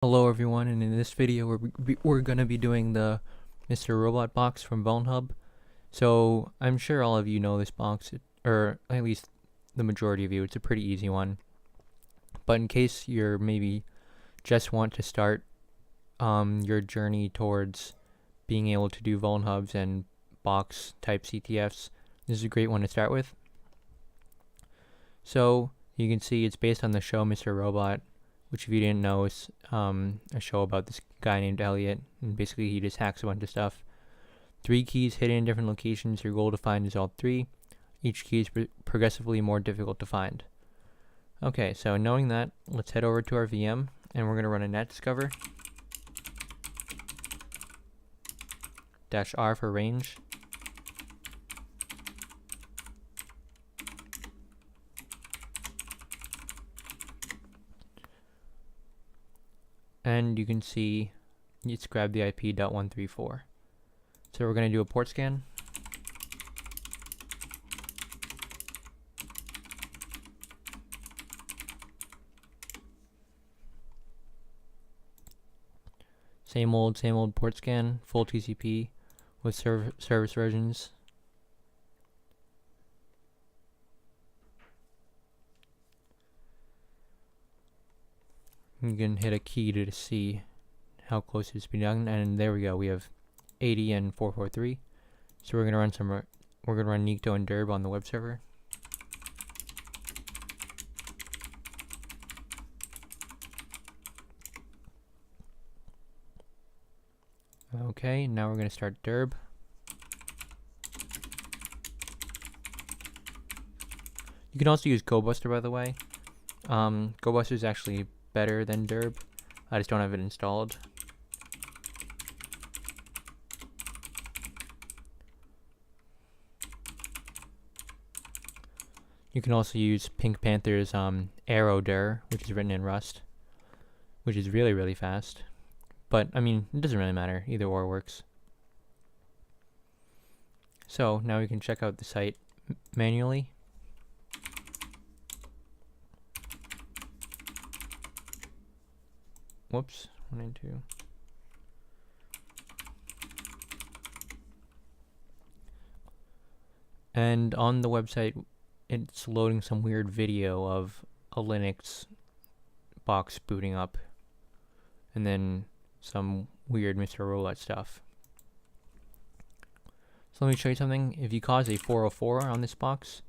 Hello everyone, and in this video we're going to be doing the Mr. Robot box from VulnHub. So I'm sure all of you know this box, or at least the majority of you. It's a pretty easy one. But in case you're maybe just want to start your journey towards being able to do VulnHubs and box type CTFs, this is a great one to start with. So you can see it's based on the show Mr. Robot, which if you didn't know is a show about this guy named Elliot, and basically he just hacks a bunch of stuff. 3 keys hidden in different locations. Your goal to find is all 3. Each key is progressively more difficult to find. Okay, so knowing that, let's head over to our VM, and we're going to run a netdiscover -R for range. And you can see it's grabbed the IP .134. So we're going to do a port scan. Same old port scan, full TCP with service versions. You can hit a key to see how close it's been done, and there we go. We have 80 and 443. So we're gonna run Nikto and Derb on the web server. Okay, now we're gonna start Derb. You can also use GoBuster, by the way. GoBuster is actually better than Derb. I just don't have it installed. You can also use Pink Panther's ArrowDir, which is written in Rust, which is really fast. But I mean, it doesn't really matter. Either or works. So now we can check out the site manually. Whoops, 1 and 2. And on the website, it's loading some weird video of a Linux box booting up, and then some weird Mr. Robot stuff. So let me show you something. If you cause a 404 on this box,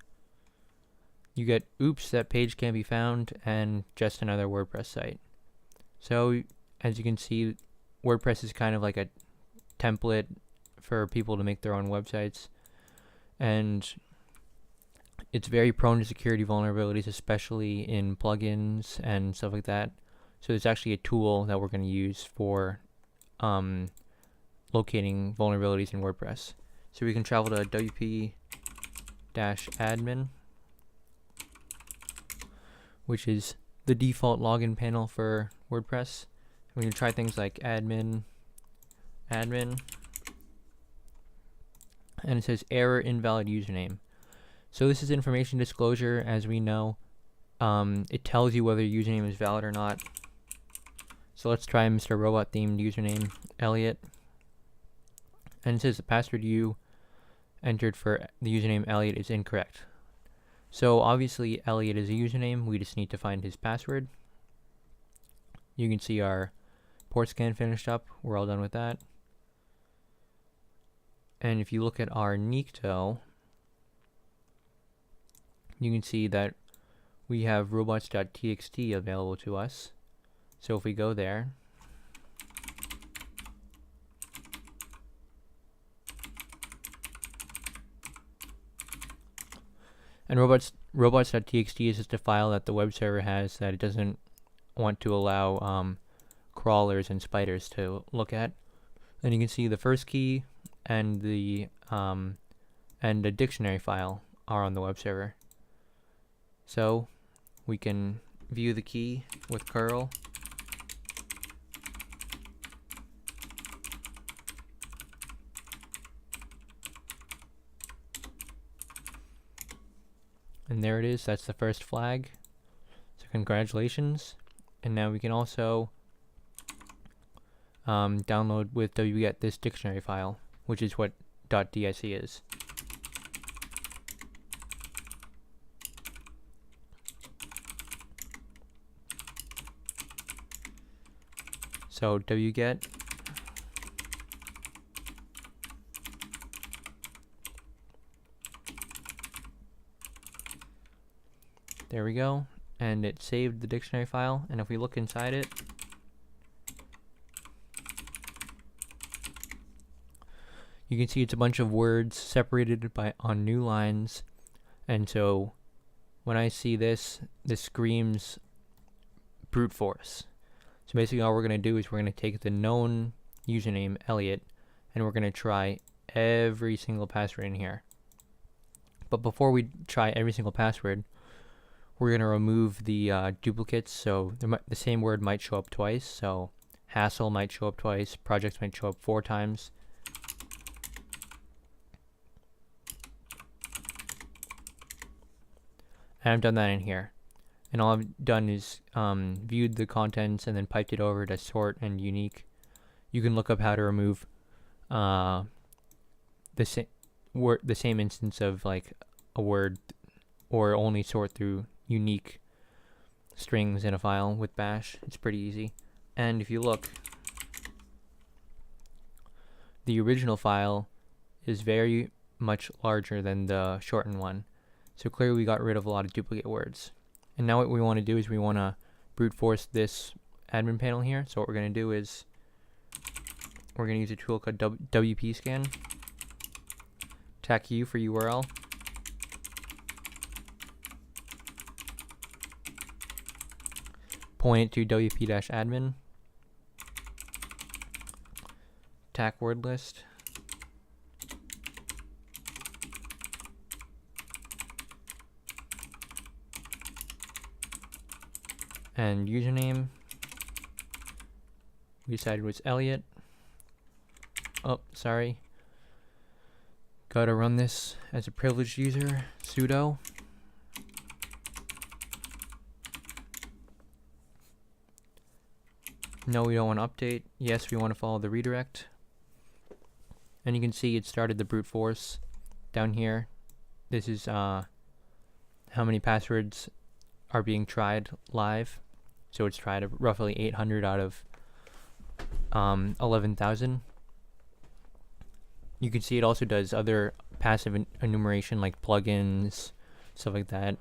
you get oops, that page can't be found, and just another WordPress site. So as you can see, WordPress is kind of like a template for people to make their own websites, and it's very prone to security vulnerabilities, especially in plugins and stuff like that. So there's actually a tool that we're going to use for locating vulnerabilities in WordPress. So we can travel to wp-admin, which is the default login panel for WordPress. We can try things like admin, and it says error, invalid username. So this is information disclosure, as we know. It tells you whether your username is valid or not. So let's try Mr. Robot themed username, Elliot. And it says the password you entered for the username Elliot is incorrect. So obviously Elliot is a username, we just need to find his password. You can see our port scan finished up, we're all done with that. And if you look at our Nikto, you can see that we have robots.txt available to us. So if we go there, and robots.txt is just a file that the web server has that it doesn't want to allow crawlers and spiders to look at. And you can see the first key and the dictionary file are on the web server. So we can view the key with curl. And there it is, that's the first flag. So congratulations. And now we can also download with wget this dictionary file, which is what .dic is. So wget there we go, and it saved the dictionary file, and if we look inside it, you can see it's a bunch of words separated by on new lines. And so when I see this screams brute force. So basically all we're going to do is we're going to take the known username Elliot and we're going to try every single password in here. But before we try every single password, we're going to remove the duplicates. So the same word might show up twice. So hassle might show up twice, projects might show up 4 times. And I've done that in here. And all I've done is viewed the contents and then piped it over to sort and unique. You can look up how to remove the same instance of like a word, or only sort through unique strings in a file with bash. It's pretty easy. And if you look, the original file is very much larger than the shortened one. So clearly we got rid of a lot of duplicate words. And now what we want to do is we want to brute force this admin panel here. So what we're going to do is we're going to use a tool called WP scan. TAC U for URL. Point it to WP-admin. TAC word list. And username, we decided was Elliot. Oh, sorry. Gotta run this as a privileged user, sudo. No, we don't want to update. Yes, we want to follow the redirect. And you can see it started the brute force down here. This is how many passwords are being tried live. So it's tried roughly 800 out of 11,000. You can see it also does other passive enumeration like plugins, stuff like that.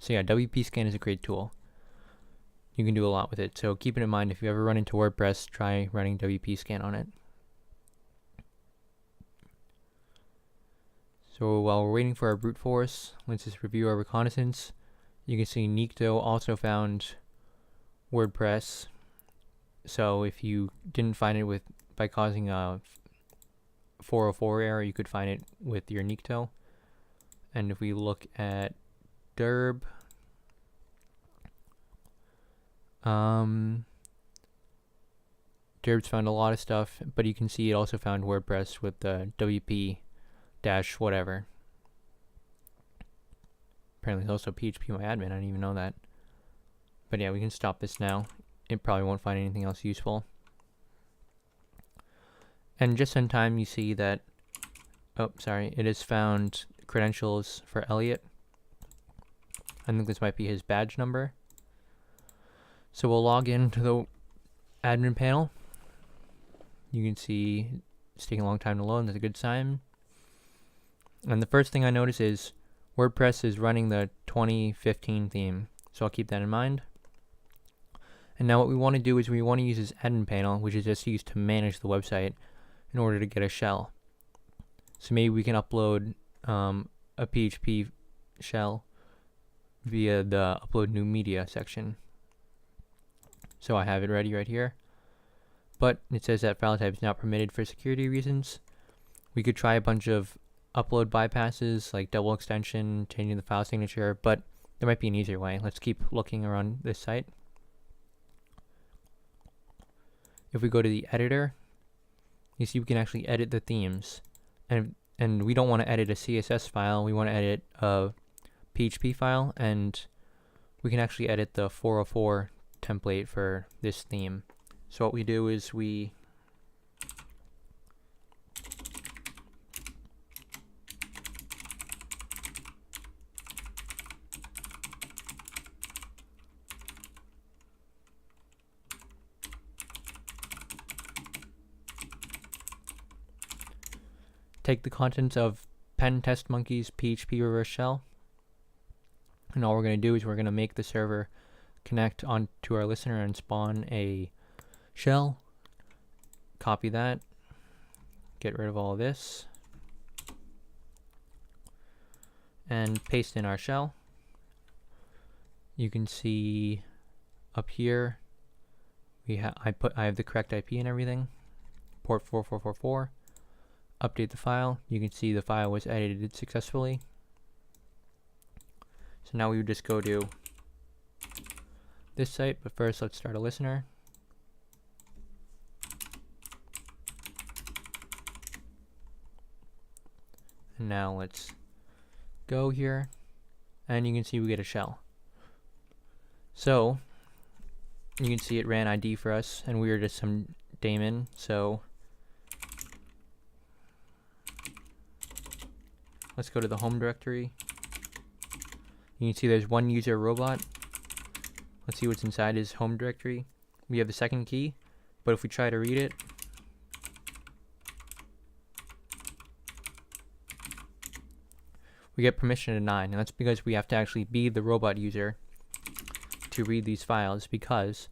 So yeah, WP scan is a great tool. You can do a lot with it. So keep it in mind, if you ever run into WordPress, try running WP scan on it. So while we're waiting for our brute force, let's just review our reconnaissance. You can see Nikto also found WordPress. So if you didn't find it by causing a 404 error, you could find it with your Nikto. And if we look at Derb, Derb's found a lot of stuff, but you can see it also found WordPress with the WP dash whatever. Apparently it's also PHP-MyAdmin, I didn't even know that. But yeah, we can stop this now. It probably won't find anything else useful. And just in time you see that, oh sorry, it has found credentials for Elliot. I think this might be his badge number. So we'll log into the admin panel. You can see it's taking a long time to load, and that's a good sign. And the first thing I notice is WordPress is running the 2015 theme. So I'll keep that in mind. And now what we want to do is we want to use this admin panel, which is just used to manage the website, in order to get a shell. So maybe we can upload a PHP shell via the upload new media section. So I have it ready right here. But it says that file type is not permitted for security reasons. We could try a bunch of upload bypasses like double extension, changing the file signature, but there might be an easier way. Let's keep looking around this site. If we go to the editor, you see we can actually edit the themes. And we don't want to edit a CSS file, we want to edit a PHP file, and we can actually edit the 404 template for this theme. So what we do is we take the contents of pen test monkeys PHP reverse shell, and all we're going to do is we're going to make the server connect onto our listener and spawn a shell. Copy that, get rid of all of this, and paste in our shell. You can see up here I have the correct IP and everything, port 4444. Update the file. You can see the file was edited successfully. So now we would just go to this site, but first let's start a listener. And now let's go here, and you can see we get a shell. So you can see it ran ID for us, and we were just some daemon. So let's go to the home directory. You can see there's one user robot. Let's see what's inside his home directory. We have the second key, but if we try to read it, we get permission denied, and that's because we have to actually be the robot user to read these files because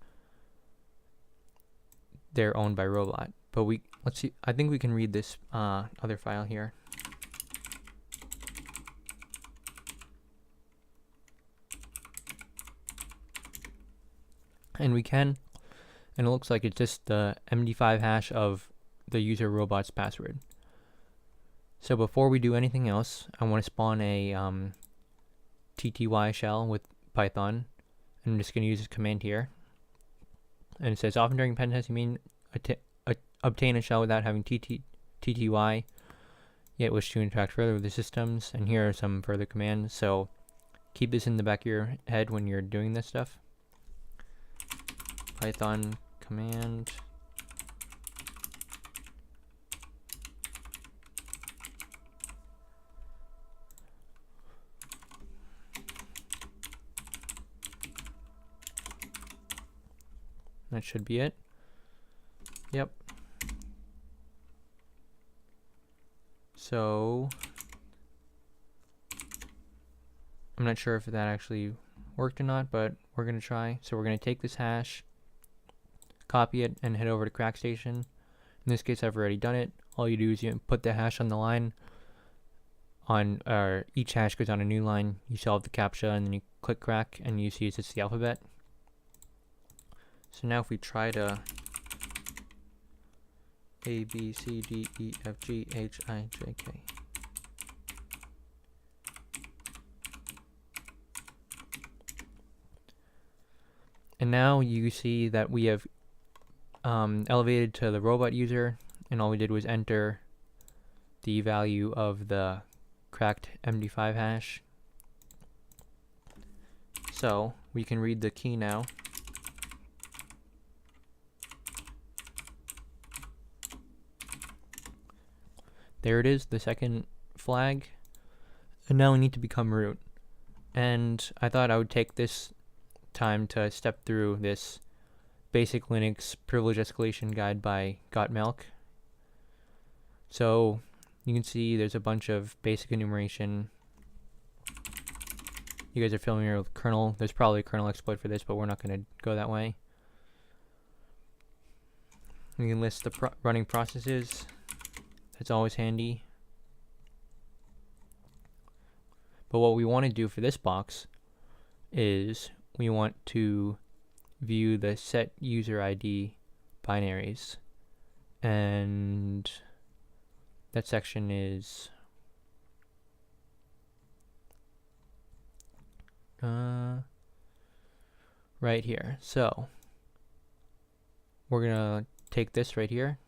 they're owned by robot. But let's see, I think we can read this other file here. And we can, and it looks like it's just the MD5 hash of the user robot's password. So before we do anything else, I want to spawn a TTY shell with Python. I'm just going to use this command here. And it says, often during pen test you mean obtain a shell without having TTY, yet wish to interact further with the systems. And here are some further commands. So keep this in the back of your head when you're doing this stuff. Python command that should be it. Yep. So I'm not sure if that actually worked or not, but we're going to try. So we're going to take this hash, copy it, and head over to CrackStation. In this case, I've already done it. All you do is you put the hash on the line. Each hash goes on a new line. You solve the CAPTCHA, and then you click crack, and you see it's just the alphabet. So now if we try to A, B, C, D, E, F, G, H, I, J, K. And now you see that we have elevated to the robot user, and all we did was enter the value of the cracked MD5 hash. So we can read the key now. There it is, the second flag. And now we need to become root. And I thought I would take this time to step through this basic Linux privilege escalation guide by GotMelk. So you can see there's a bunch of basic enumeration. You guys are familiar with kernel. There's probably a kernel exploit for this, but we're not going to go that way. We can list the running processes. That's always handy. But what we want to do for this box is we want to view the set user ID binaries, and that section is right here. So we're gonna take this right here,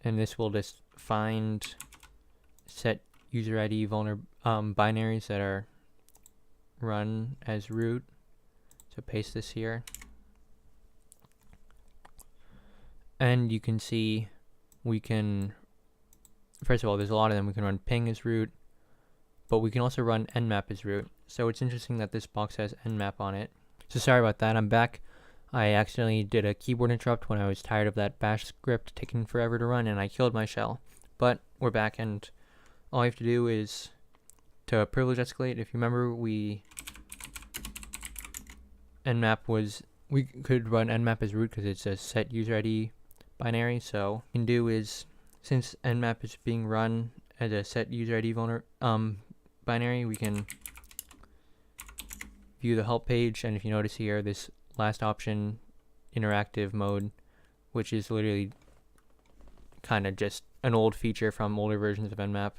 and this will just find set user ID binaries that are run as root. So paste this here. And you can see we can, first of all, there's a lot of them. We can run ping as root, but we can also run nmap as root. So it's interesting that this box has nmap on it. So sorry about that, I'm back. I accidentally did a keyboard interrupt when I was tired of that bash script taking forever to run, and I killed my shell. But we're back, and all you have to do is to privilege escalate. If you remember, we could run nmap as root because it's a set user ID binary. So what we can do is, since nmap is being run as a set user ID binary, we can view the help page, and if you notice here, this last option, interactive mode, which is literally kind of just an old feature from older versions of nmap.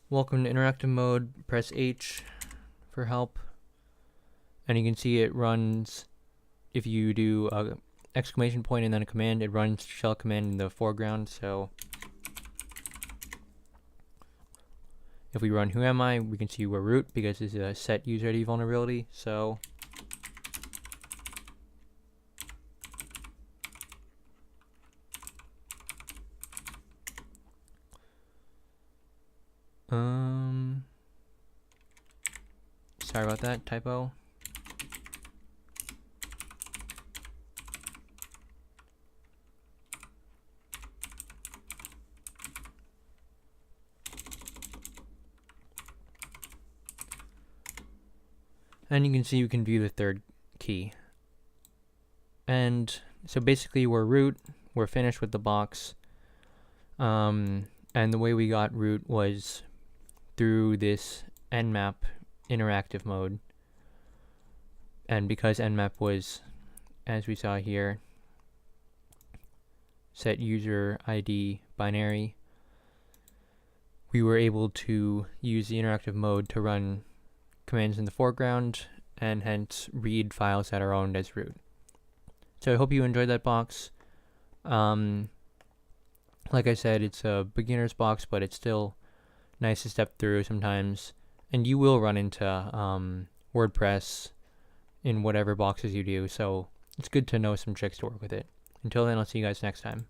Welcome to interactive mode. Press H for help, and you can see it runs, if you do a exclamation point and then a command, it runs shell command in the foreground. So if we run who am I, we can see we're root because this is a set user ID vulnerability. So sorry about that typo. And you can see you can view the third key. And so basically we're root, we're finished with the box. And the way we got root was through this nmap interactive mode. And because nmap was, as we saw here, set user ID binary, we were able to use the interactive mode to run commands in the foreground and hence read files that are owned as root. So I hope you enjoyed that box. Like I said, it's a beginner's box, but it's still nice to step through sometimes. And you will run into WordPress in whatever boxes you do, so it's good to know some tricks to work with it. Until then, I'll see you guys next time.